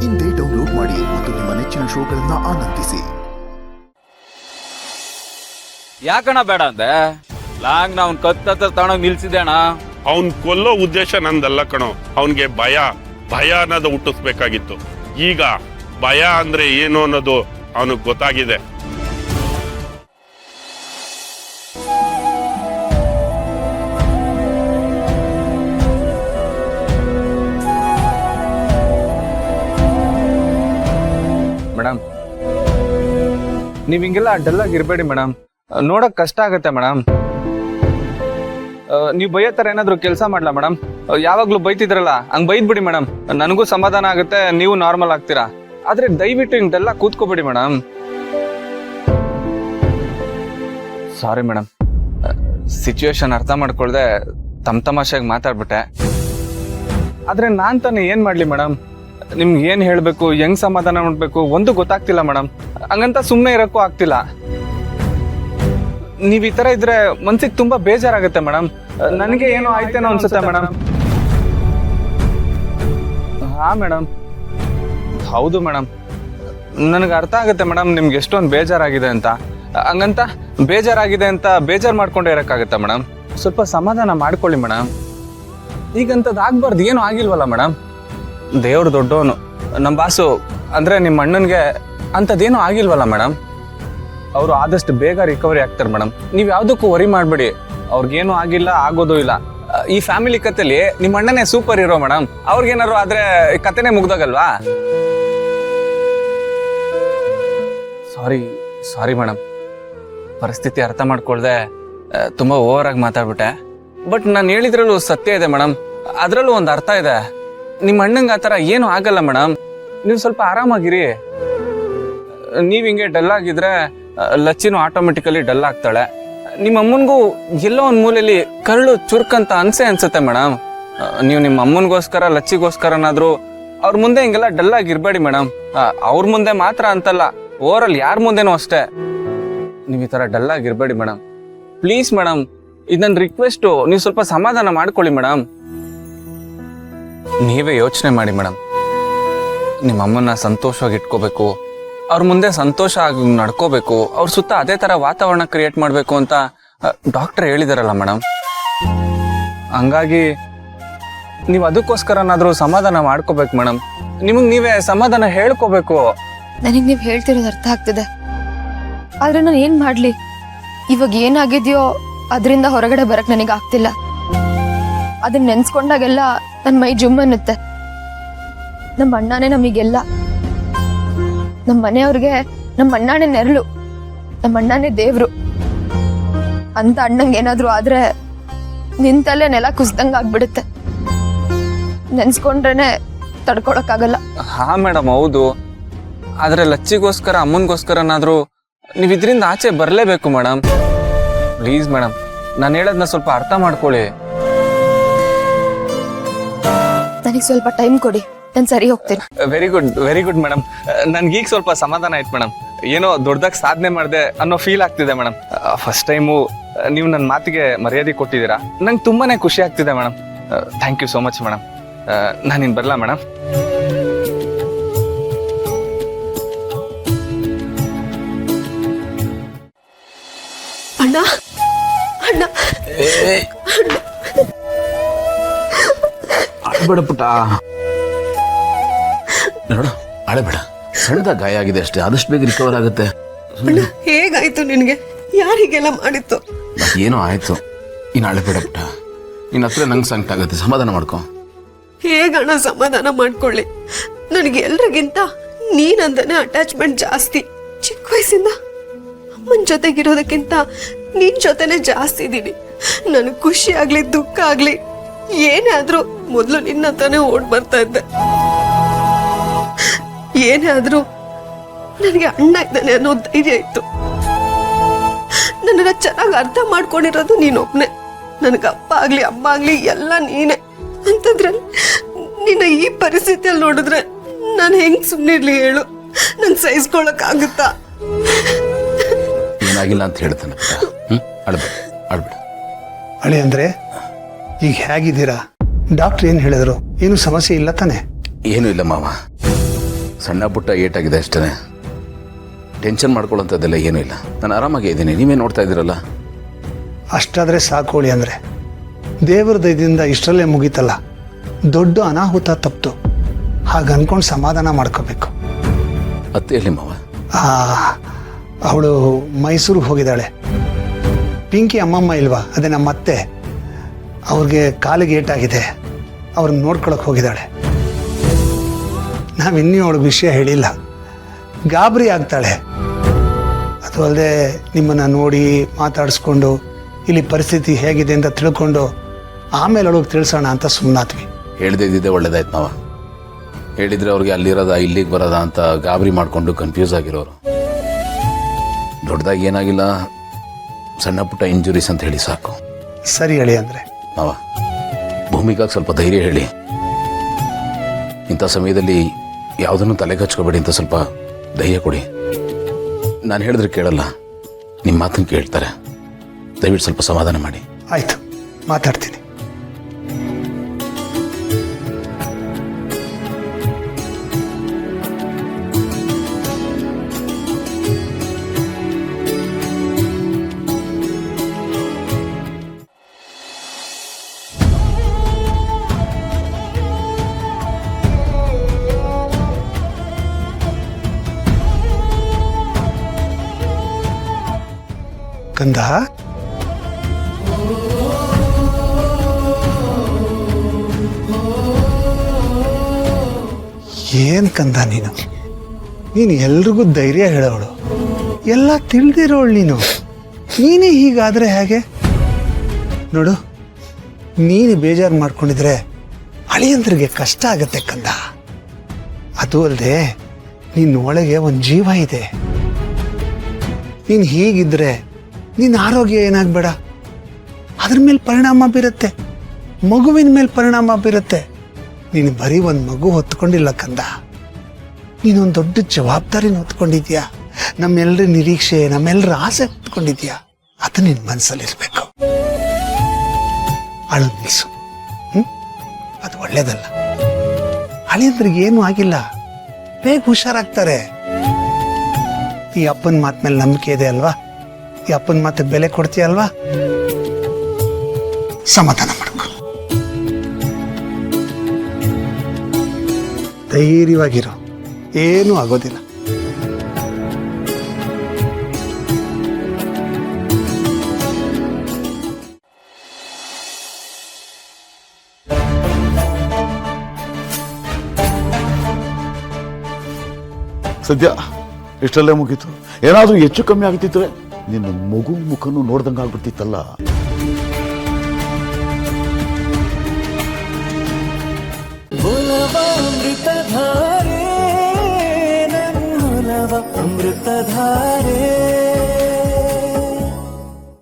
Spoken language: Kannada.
ಇಂದೇ ಡೌನ್ಲೋಡ್ ಮಾಡಿ ಮತ್ತು ನಿಮ್ಮ ನೆಚ್ಚಿನ ಶೋಗಳನ್ನ ಆನಂದಿಸಿ. ಯಾಕಣ ಬೇಡ ಅಂದೆ? ಲಾಂಗ್ ಅವ್ನ್ ಕತ್ತ ತಗೊಂಡೋಗಿ ನಿಲ್ಸಿದೆ ಅಣ್ಣ. ಅವನ್ ಕೊಲ್ಲೋ ಉದ್ದೇಶ ನಂದಲ್ಲ ಕಣೋ. ಅವನ್ಗೆ ಭಯ ಅನ್ನೋದು ಹುಟ್ಟಿಸ್ಬೇಕಾಗಿತ್ತು. ಈಗ ಭಯ ಅಂದ್ರೆ ಏನು ಅನ್ನೋದು ಅವನಿಗೆ ಗೊತ್ತಾಗಿದೆ. ಮೇಡಮ್, ನೀವ್ ಹಿಂಗೆಲ್ಲ ಡಲ್ ಆಗಿರ್ಬೇಡಿ ಮೇಡಮ್. ನೋಡಕ್ ಕಷ್ಟ ಆಗತ್ತೆ ಮೇಡಮ್. ನೀವ್ ಬೈಯೋ ತರ ಏನಾದ್ರು ಕೆಲಸ ಮಾಡ್ಲಾ ಮೇಡಮ್? ಯಾವಾಗ್ಲೂ ಬೈತಿದ್ರಲ್ಲ ಹಂಗ್ ಬೈದ್ಬಿಡಿ ಮೇಡಮ್. ನನಗೂ ಸಮಾಧಾನ ಆಗುತ್ತೆ, ನೀವು ನಾರ್ಮಲ್ ಆಗ್ತೀರಾ. ಆದ್ರೆ ದಯವಿಟ್ಟು ಹಿಂಗೆಲ್ಲ ಕೂತ್ಕೋಬೇಡಿ ಮೇಡಮ್. ಸಾರಿ ಮೇಡಮ್, ಸಿಚುವೇಶನ್ ಅರ್ಥ ಮಾಡ್ಕೊಳ್ದೆ ತಮಾಷೆಗೆ ಮಾತಾಡ್ಬಿಟ್ಟೆ. ಆದ್ರೆ ನಾನ್ ತಾನೇ ಏನ್ ಮಾಡ್ಲಿ ಮೇಡಮ್? ನಿಮ್ಗೆ ಏನ್ ಹೇಳ್ಬೇಕು, ಹೆಂಗ್ ಸಮಾಧಾನ ಮಾಡ್ಬೇಕು ಒಂದು ಗೊತ್ತಾಗ್ತಿಲ್ಲ ಮೇಡಮ್. ಹಂಗಂತ ಸುಮ್ಮನೆ ಇರಕ್ಕೂ ಆಗ್ತಿಲ್ಲ. ನೀವ್ ಈ ತರ ಇದ್ರೆ ಮನ್ಸಿಗೆ ತುಂಬಾ ಬೇಜಾರಾಗುತ್ತೆ ಮೇಡಮ್. ನನಗೆ ಏನೋ ಆಯ್ತೇನೋ ಅನ್ಸುತ್ತೆ ಮೇಡಮ್. ಹಾ ಮೇಡಮ್, ಹೌದು ಮೇಡಮ್, ನನಗೆ ಅರ್ಥ ಆಗುತ್ತೆ ಮೇಡಮ್ ನಿಮ್ಗೆ ಎಷ್ಟೊಂದು ಬೇಜಾರಾಗಿದೆ ಅಂತ. ಹಂಗಂತ ಬೇಜಾರಾಗಿದೆ ಅಂತ ಬೇಜಾರು ಮಾಡ್ಕೊಂಡೇ ಇರಕ್ಕಾಗತ್ತೆ ಮೇಡಮ್? ಸ್ವಲ್ಪ ಸಮಾಧಾನ ಮಾಡ್ಕೊಳ್ಳಿ ಮೇಡಮ್. ಈಗಂತದ್ ಆಗ್ಬಾರ್ದು, ಏನೂ ಆಗಿಲ್ವಲ್ಲ ಮೇಡಮ್. ದೇವ್ರು ದೊಡ್ಡವನು. ನಮ್ಮ ಬಾಸು ಅಂದ್ರೆ ನಿಮ್ಮ ಅಣ್ಣನ್ಗೆ ಅಂಥದ್ದೇನೂ ಆಗಿಲ್ವಲ್ಲ ಮೇಡಮ್. ಅವರು ಆದಷ್ಟು ಬೇಗ ರಿಕವರಿ ಆಗ್ತಾರೆ ಮೇಡಮ್. ನೀವು ಯಾವುದಕ್ಕೂ ವರಿ ಮಾಡಬೇಡಿ. ಅವ್ರಿಗೇನು ಆಗಿಲ್ಲ, ಆಗೋದು ಇಲ್ಲ. ಈ ಫ್ಯಾಮಿಲಿ ಕಥೆಲಿ ನಿಮ್ಮ ಅಣ್ಣನೇ ಸೂಪರ್ ಹೀರೋ ಮೇಡಮ್. ಅವ್ರಿಗೇನಾರು ಆದ್ರೆ ಕಥೆನೇ ಮುಗ್ದೋಗಲ್ವಾ? ಸಾರಿ ಮೇಡಮ್, ಪರಿಸ್ಥಿತಿ ಅರ್ಥ ಮಾಡ್ಕೊಳ್ದೆ ತುಂಬಾ ಓವರ್ ಆಗಿ ಮಾತಾಡ್ಬಿಟ್ಟೆ. ಬಟ್ ನಾನು ಹೇಳಿದ್ರಲ್ಲೂ ಸತ್ಯ ಇದೆ ಮೇಡಮ್. ಅದ್ರಲ್ಲೂ ಒಂದು ಅರ್ಥ ಇದೆ. ನಿಮ್ಮ ಅಣ್ಣಂಗೆ ಆ ಥರ ಏನೂ ಆಗಲ್ಲ ಮೇಡಮ್. ನೀವು ಸ್ವಲ್ಪ ಆರಾಮಾಗಿರಿ. ನೀವು ಹಿಂಗೆ ಡಲ್ ಆಗಿದ್ರೆ ಲಚ್ಚಿನೂ ಆಟೋಮೆಟಿಕಲಿ ಡಲ್ ಆಗ್ತಾಳೆ. ನಿಮ್ಮ ಅಮ್ಮನಿಗೂ ಎಲ್ಲೋ ಒಂದು ಮೂಲೆಯಲ್ಲಿ ಕರಳು ಚುರುಕಂತ ಅನ್ಸುತ್ತೆ ಮೇಡಮ್. ನೀವು ನಿಮ್ಮ ಅಮ್ಮನಿಗೋಸ್ಕರ ಲಚ್ಚಿಗೋಸ್ಕರನಾದ್ರೂ ಅವ್ರ ಮುಂದೆ ಹಿಂಗೆಲ್ಲ ಡಲ್ ಆಗಿರ್ಬೇಡಿ ಮೇಡಮ್. ಅವ್ರ ಮುಂದೆ ಮಾತ್ರ ಅಂತಲ್ಲ, ಓವರಾಲ್ ಯಾರ ಮುಂದೆನೂ ಅಷ್ಟೇ. ನೀವು ಈ ಥರ ಡಲ್ ಆಗಿರ್ಬೇಡಿ ಮೇಡಮ್. ಪ್ಲೀಸ್ ಮೇಡಮ್, ಇದು ನನ್ನ ರಿಕ್ವೆಸ್ಟು. ನೀವು ಸ್ವಲ್ಪ ಸಮಾಧಾನ ಮಾಡ್ಕೊಳ್ಳಿ ಮೇಡಮ್. ನೀವೇ ಯೋಚನೆ ಮಾಡಿ ಮೇಡಮ್. ನಿಮ್ಮ ಅಮ್ಮನ್ನ ಸಂತೋಷವಾಗಿ ಇಟ್ಕೋಬೇಕು, ಅವ್ರ ಮುಂದೆ ಸಂತೋಷ ಆಗಿ ನಡ್ಕೋಬೇಕು, ಅವ್ರ ಸುತ್ತ ಅದೇ ತರ ವಾತಾವರಣ ಕ್ರಿಯೇಟ್ ಮಾಡಬೇಕು ಅಂತ ಡಾಕ್ಟರ್ ಹೇಳಿದಾರಲ್ಲ ಮೇಡಮ್. ಹಂಗಾಗಿ ನೀವು ಅದಕ್ಕೋಸ್ಕರನಾದ್ರೂ ಸಮಾಧಾನ ಮಾಡ್ಕೋಬೇಕು ಮೇಡಮ್. ನಿಮಗೆ ನೀವೇ ಸಮಾಧಾನ ಹೇಳ್ಕೋಬೇಕು. ನನಗೆ ನೀವು ಹೇಳ್ತಿರೋದು ಅರ್ಥ ಆಗ್ತಿದೆ, ಆದ್ರೆ ನಾನು ಏನ್ ಮಾಡ್ಲಿ? ಇವಾಗ ಏನಾಗಿದ್ಯೋ ಅದರಿಂದ ಹೊರಗಡೆ ಬರಕ್ ನನಗೆ ಆಗ್ತಿಲ್ಲ. ಅದನ್ನ ನೆನ್ಸ್ಕೊಂಡಾಗೆಲ್ಲ ನನ್ನ ಮೈ ಜುಮ್ ಅನ್ನುತ್ತೆ. ನಮ್ಮ ಅಣ್ಣನೇ ನಮಗೆಲ್ಲ. ನಮ್ಮ ಮನೆಯವ್ರಿಗೆ ನಮ್ಮ ಅಣ್ಣನೇ ನೆರಳು, ನಮ್ಮ ಅಣ್ಣನೇ ದೇವ್ರು ಅಂತ. ಅಣ್ಣಂಗೆ ಏನಾದ್ರು ಆದ್ರೆ ನಿಂತಲ್ಲೇ ನೆಲ ಕುಸ್ದಂಗ ಆಗ್ಬಿಡುತ್ತೆ. ನೆನ್ಸ್ಕೊಂಡ್ರೇನೆ ತಡ್ಕೊಳಕ್ಕಾಗಲ್ಲ. ಹಾ ಮೇಡಮ್, ಹೌದು. ಆದ್ರೆ ಲಚ್ಚಿಗೋಸ್ಕರ ಅಮ್ಮನ್ಗೋಸ್ಕರನಾದ್ರೂ ನೀವು ಇದರಿಂದ ಆಚೆ ಬರಲೇಬೇಕು ಮೇಡಮ್. ಪ್ಲೀಸ್ ಮೇಡಮ್, ನಾನು ಹೇಳೋದನ್ನ ಸ್ವಲ್ಪ ಅರ್ಥ ಮಾಡ್ಕೊಳ್ಳಿ. ನನಗೆ ಸ್ವಲ್ಪ ಟೈಮ್ ಕೊಡಿ, ನಾನು ಸರಿ ಹೋಗ್ತೇನೆ. Very good madam. ನನ್ಗೀಗ ಸ್ವಲ್ಪ ಸಮಾಧಾನ ಆಯ್ತು ಮೇಡಮ್. ಏನೋ ದೊಡ್ಡದಾಗಿ ಸಾಧನೆ ಮಾಡಿದೆ ಅನ್ನೋ ಫೀಲ್ ಆಗ್ತಿದೆ ಮೇಡಮ್. ಫಸ್ಟ್ ಟೈಮು ನೀವು ನನ್ನ ಮಾತಿಗೆ ಮರ್ಯಾದೆ ಕೊಟ್ಟಿದ್ದೀರಾ. ನಂಗೆ ತುಂಬಾನೇ ಖುಷಿ ಆಗ್ತಿದೆ madam. Thank you so much madam. ನಾನಿನ್ ಬರಲಾ ಮೇಡಮ್? ಅಣ್ಣ ಅಣ್ಣ ಅಳಬೇಡ ಪುಟ್ಟ, ನೋಡು, ಅಳಬೇಡ. ಸಣ್ಣದಾಗ ಗಾಯ ಆಗಿದೆ ಅಷ್ಟೇ, ಆದಷ್ಟು ಬೇಗ ರಿಕವರ್ ಆಗುತ್ತೆ. ಹೇಗಾಯ್ತು ನಿನ್ಗೆ? ಯಾರಿಗೆಲ್ಲ ಮಾಡಿತ್ತು? ಏನೋ ಆಯ್ತು, ಇನ್ನು ಅಳಬೇಡ ಪುಟ್ಟ. ನಿನ್ನ ಹತ್ರ ನಂಗೆ ಸಂಕಟ ಆಗುತ್ತೆ, ಸಮಾಧಾನ ಮಾಡ್ಕೊ. ಹೇಗಣ್ಣ ಸಮಾಧಾನ ಮಾಡ್ಕೊಳ್ಳಿ? ನನಗೆ ಎಲ್ರಿಗಿಂತ ನೀನಂದನೆ ಅಟ್ಯಾಚ್ಮೆಂಟ್ ಜಾಸ್ತಿ. ಚಿಕ್ಕ ವಯಸ್ಸಿಂದ ಅಮ್ಮನ ಜೊತೆಗಿರೋದಕ್ಕಿಂತ ನಿನ್ ಜೊತೆನೆ ಜಾಸ್ತಿ ಇದ್ದೀನಿ. ನನಗೆ ಖುಷಿ ಆಗ್ಲಿ ದುಃಖ ಆಗ್ಲಿ ಏನೇ ಆದ್ರೂ ಮೊದಲು ನಿನ್ನ ಹತ್ರನೇ ಓಡ್ ಬರ್ತಾ ಇದ್ದೆ. ಏನೇ ಆದ್ರೂ ನನಗೆ ಅಣ್ಣ ಇದ್ದಾನೆ ಅನ್ನೋ ಧೈರ್ಯ ಇತ್ತು. ನನ್ನನ್ನ ಚೆನ್ನಾಗಿ ಅರ್ಥ ಮಾಡ್ಕೊಂಡಿರೋದು ನೀನೊಬ್ನೇ. ನನಗೆ ಅಪ್ಪ ಆಗ್ಲಿ ಅಮ್ಮ ಆಗ್ಲಿ ಎಲ್ಲ ನೀನೆ. ಅಂತಂದ್ರಲ್ಲಿ ನಿನ್ನ ಈ ಪರಿಸ್ಥಿತಿಯಲ್ಲಿ ನೋಡಿದ್ರೆ ನಾನು ಹೆಂಗ್ ಸುಮ್ಮನಿರ್ಲಿ ಹೇಳು? ನನ್ ಸಹಿಸ್ಕೊಳಕ್ ಆಗುತ್ತಾ? ಏನಾಗಿಲ್ಲ ಅಂತ ಹೇಳ್ತಾನೆ. ಅಳಬೇಡ ಅಳಬೇಡ. ಅಳಿ ಅಂದ್ರೆ ಈಗ ಹೇಗಿದ್ದೀರಾ? ಡಾಕ್ಟರ್ ಏನು ಹೇಳಿದ್ರು? ಏನು ಸಮಸ್ಯೆ ಇಲ್ಲ ತಾನೆ? ಏನೂ ಇಲ್ಲ ಮಾವ. ಸಣ್ಣ ಪುಟ್ಟ ಏಟಾಗಿದೆ ಅಷ್ಟೇ. ಟೆನ್ಷನ್ ಮಾಡ್ಕೊಳ್ಳೋಂಥದ್ದೆಲ್ಲ ಏನೂ ಇಲ್ಲ. ನಾನು ಆರಾಮಾಗೇ ಇದ್ದೀನಿ. ನೀವೇ ನೋಡ್ತಾ ಇದ್ದೀರಲ್ಲ. ಅಷ್ಟಾದರೆ ಸಾಕೋಳಿ ಅಂದರೆ ದೇವ್ರ ದಯದಿಂದ ಇಷ್ಟರಲ್ಲೇ ಮುಗೀತಲ್ಲ. ದೊಡ್ಡ ಅನಾಹುತ ತಪ್ಪಿತು. ಹಾಗೆ ಅನ್ಕೊಂಡು ಸಮಾಧಾನ ಮಾಡ್ಕೋಬೇಕು. ಅತ್ತೆಯಲ್ಲಿ ಮಾವ? ಅವಳು ಮೈಸೂರಿಗೆ ಹೋಗಿದ್ದಾಳೆ. ಪಿಂಕಿ ಅಮ್ಮಮ್ಮ ಇಲ್ವಾ, ಅದೇ ನಮ್ಮ ಅತ್ತೆ, ಅವ್ರಿಗೆ ಕಾಲಿಗೆ ಏಟಾಗಿದೆ. ಅವ್ರನ್ನ ನೋಡ್ಕೊಳಕ್ಕೆ ಹೋಗಿದ್ದಾಳೆ. ನಾವಿನ್ನೂ ಅವಳಿಗೆ ವಿಷಯ ಹೇಳಿಲ್ಲ. ಗಾಬರಿ ಆಗ್ತಾಳೆ. ಅದು ಅಲ್ಲದೆ ನಿಮ್ಮನ್ನು ನೋಡಿ ಮಾತಾಡಿಸ್ಕೊಂಡು ಇಲ್ಲಿ ಪರಿಸ್ಥಿತಿ ಹೇಗಿದೆ ಅಂತ ತಿಳ್ಕೊಂಡು ಆಮೇಲೆ ಅವಳಿಗೆ ತಿಳಿಸೋಣ ಅಂತ ಸುಮ್ಮನಾದ್ವಿ. ಹೇಳ್ದೇ ಇದ್ದಿದ್ದೆ ಒಳ್ಳೇದಾಯ್ತು ಮಾವ. ಹೇಳಿದರೆ ಅವ್ರಿಗೆ ಅಲ್ಲಿರೋದ ಇಲ್ಲಿಗೆ ಬರೋದ ಅಂತ ಗಾಬರಿ ಮಾಡಿಕೊಂಡು ಕನ್ಫ್ಯೂಸ್ ಆಗಿರೋರು. ದೊಡ್ಡದಾಗಿ ಏನಾಗಿಲ್ಲ, ಸಣ್ಣ ಪುಟ್ಟ ಇಂಜುರೀಸ್ ಅಂತ ಹೇಳಿ ಸಾಕು. ಸರಿ ಹೇಳಿ ಅಂದರೆ ಮಾವ, ಭೂಮಿಕಾಗೆ ಸ್ವಲ್ಪ ಧೈರ್ಯ ಹೇಳಿ. ಇಂಥ ಸಮಯದಲ್ಲಿ ಯಾವುದನ್ನು ತಲೆಗೆ ಹಚ್ಕೋಬೇಡಿ ಅಂತ ಸ್ವಲ್ಪ ಧೈರ್ಯ ಕೊಡಿ. ನಾನು ಹೇಳಿದ್ರೆ ಕೇಳಲ್ಲ, ನಿಮ್ಮ ಮಾತನ್ನು ಕೇಳ್ತಾರೆ. ದಯವಿಟ್ಟು ಸ್ವಲ್ಪ ಸಮಾಧಾನ ಮಾಡಿ. ಆಯಿತು, ಮಾತಾಡ್ತೀನಿ. ಕಂದ, ಏನ್ ಕಂದ ನೀನು ಎಲ್ರಿಗೂ ಧೈರ್ಯ ಹೇಳೋಳು, ಎಲ್ಲ ತಿಳಿದಿರೋಳು ನೀನು. ನೀನೇ ಹೀಗಾದ್ರೆ ಹೇಗೆ? ನೋಡು, ನೀನು ಬೇಜಾರು ಮಾಡ್ಕೊಂಡಿದ್ರೆ ಅಳಿಯಂದ್ರಿಗೆ ಕಷ್ಟ ಆಗತ್ತೆ ಕಂದ. ಅದು ಅಲ್ಲದೆ ನಿನ್ನೊಳಗೆ ಒಂದು ಜೀವ ಇದೆ. ನೀನು ಹೀಗಿದ್ರೆ ನಿನ್ನ ಆರೋಗ್ಯ ಏನಾಗಬೇಡ, ಅದ್ರ ಮೇಲೆ ಪರಿಣಾಮ ಬೀರುತ್ತೆ, ಮಗುವಿನ ಮೇಲೆ ಪರಿಣಾಮ ಬೀರುತ್ತೆ. ನೀನು ಬರೀ ಒಂದು ಮಗು ಹೊತ್ಕೊಂಡಿಲ್ಲ ಕಂದ, ನೀನೊಂದು ದೊಡ್ಡ ಜವಾಬ್ದಾರಿನ ಹೊತ್ಕೊಂಡಿದ್ಯಾ. ನಮ್ಮೆಲ್ಲರ ನಿರೀಕ್ಷೆ, ನಮ್ಮೆಲ್ಲರ ಆಸೆ ಹೊತ್ಕೊಂಡಿದ್ಯಾ. ಅದು ನಿನ್ನ ಮನಸ್ಸಲ್ಲಿರ್ಬೇಕು. ಅಳು ನಿಲ್ಸು. ಅದು ಒಳ್ಳೇದಲ್ಲ. ಅಳಿಯಂದ್ರಿಗೆ ಏನೂ ಆಗಿಲ್ಲ, ಬೇಗ ಹುಷಾರಾಗ್ತಾರೆ. ಈ ಅಪ್ಪನ ಮಾತು ಮೇಲೆ ನಂಬಿಕೆ ಇದೆ ಅಲ್ವಾ? ಈ ಅಪ್ಪನ ಮಾತಿಗೆ ಬೆಲೆ ಕೊಡ್ತೀಯ ಅಲ್ವಾ? ಸಮಾಧಾನ ಮಾಡ್ಕೊ, ಧೈರ್ಯವಾಗಿರೋ, ಏನೂ ಆಗೋದಿಲ್ಲ. ಸದ್ಯ ಇಷ್ಟಲ್ಲೇ ಮುಗೀತು. ಏನಾದರೂ ಹೆಚ್ಚು ಕಮ್ಮಿ ಆಗ್ತಿದ್ರೆ ನಿನ್ನ ಮಗು ಮುಖನೂ ನೋಡ್ದಂಗೆ ಆಗ್ಬಿಡ್ತಿತ್ತಲ್ಲ. ಅಮೃತಧಾರೆ